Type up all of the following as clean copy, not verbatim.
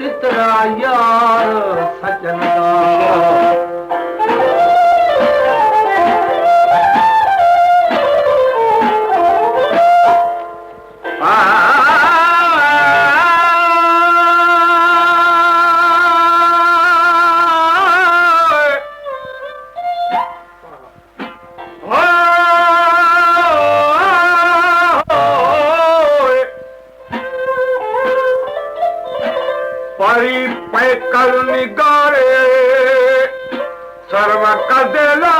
तितरा यार सजन दा परी पैकल निगारे सर्व कदेला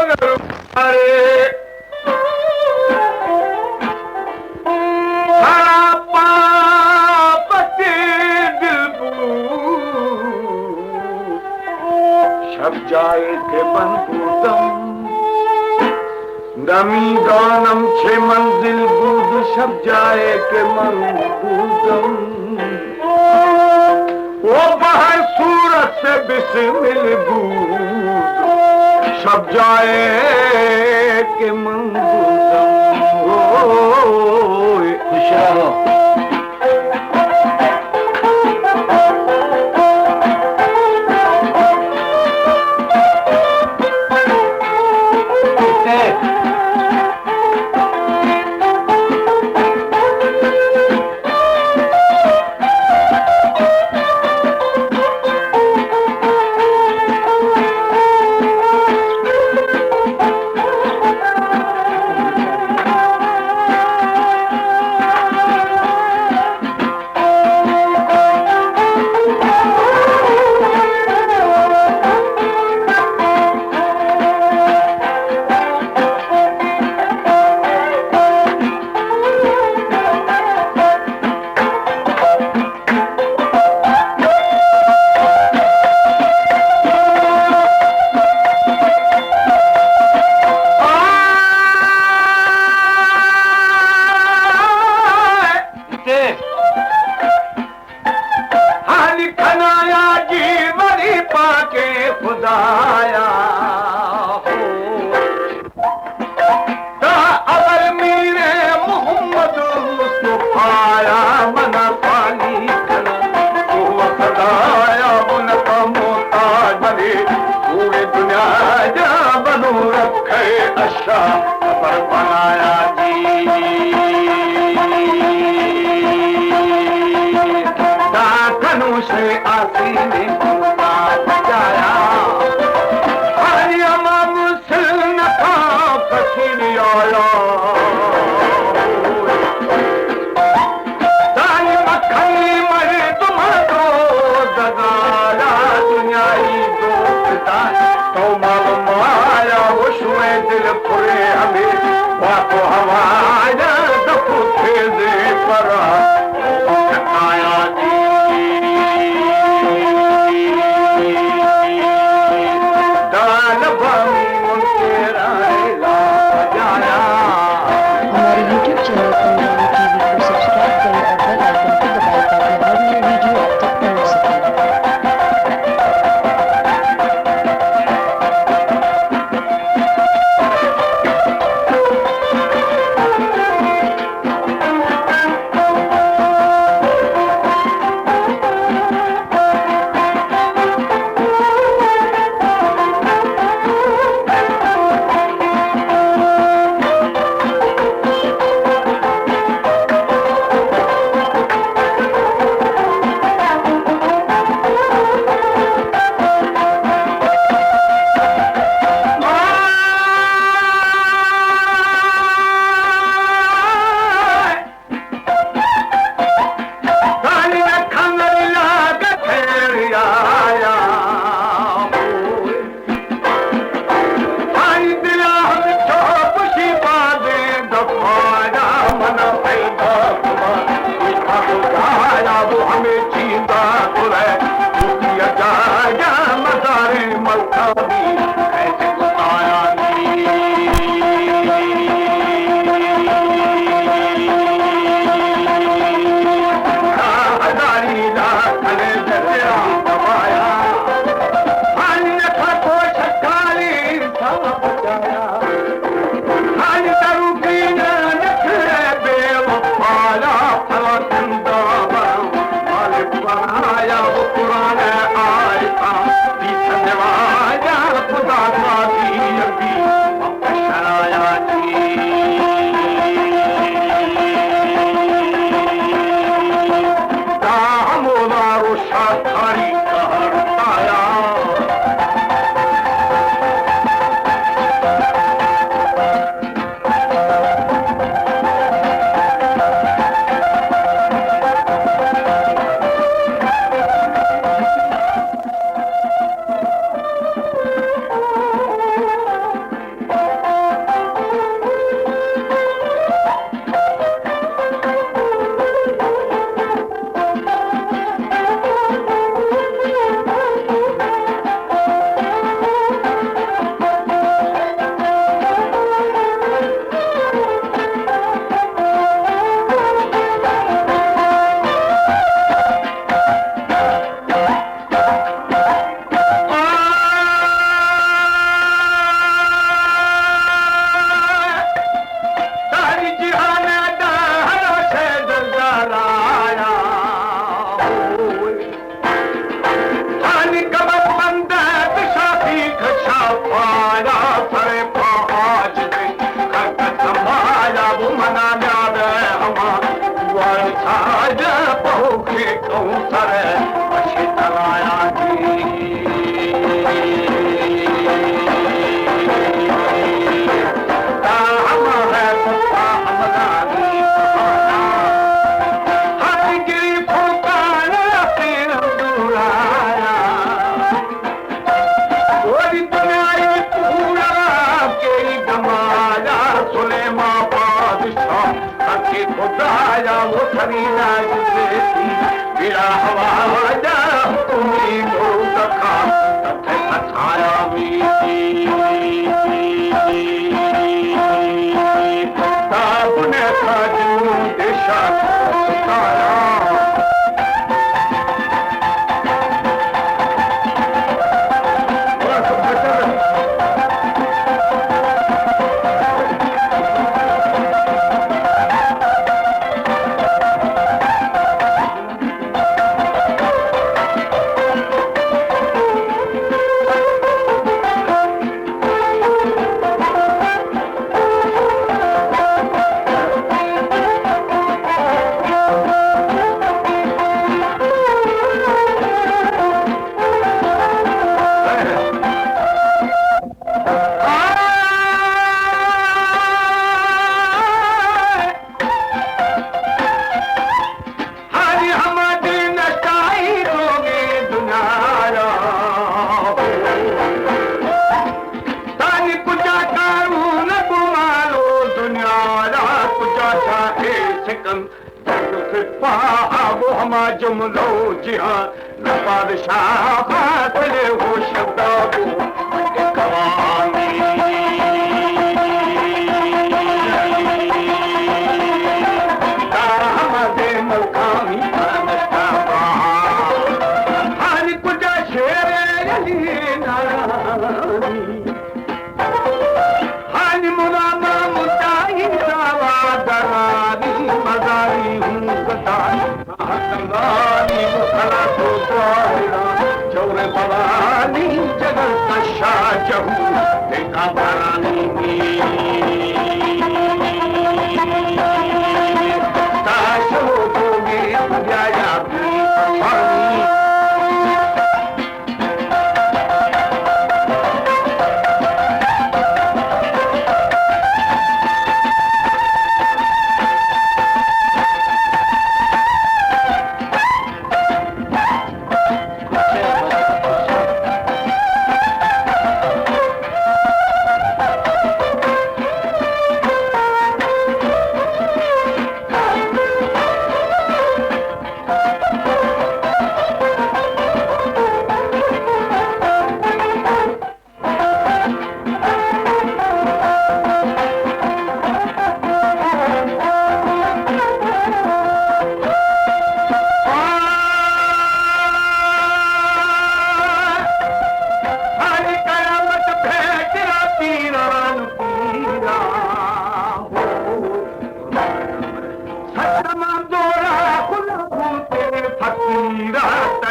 रे हरा पापति दिलबू शब जाए के बनबूदम नमी गानम छे मंजिल बूद शब जाए के मनबूदम वो बाहर सूरत से बिस्मिल बूद शब जाए के मंबूदम खुश रहो। आया वो पुराने आयता पीछे वाया खुदा बाजी अभी शराया जी दामोदारो शाखारी कहताया जुमलो जिहां न बादशाह फासले हो शब्दाबू कवानी दामदे मलकानी नस्ताबा हर कुछ शेर अली नारानी हर मुनामा मुताही दावा दरानी मजारी हूँ Gadai Kangani mukhala to dwaira chore bhavani jagat ka shajahu dekha dharani tasho goge vyaya bhani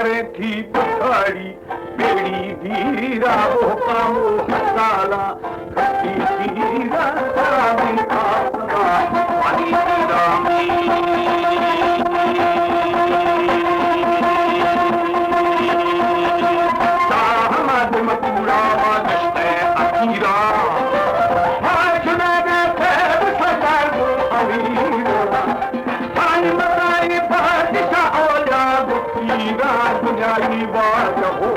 प्यारे की पछाड़ी बेड़ी धीरा वो कामो साला खट्टी धीरा साली खासला पानी रामी साहमद मपूरा वादश्ते अकीरा आज मैंने फेर सकार वो अमीरा हाय मताई बादशाह औलाद कीरा दुनियाई बात हो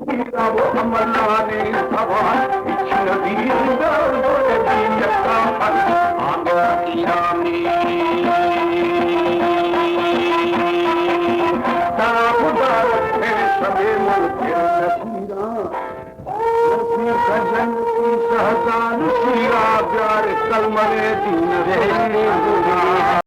कीरा वो अमलाने सवाल इच्छन दीन दर बोले दीन का फल आगा ईरानी दाबुदार थे सबे मुल्के नसीरा नसीर सजन की सहजान शीरा प्यार कलमरे दीन रे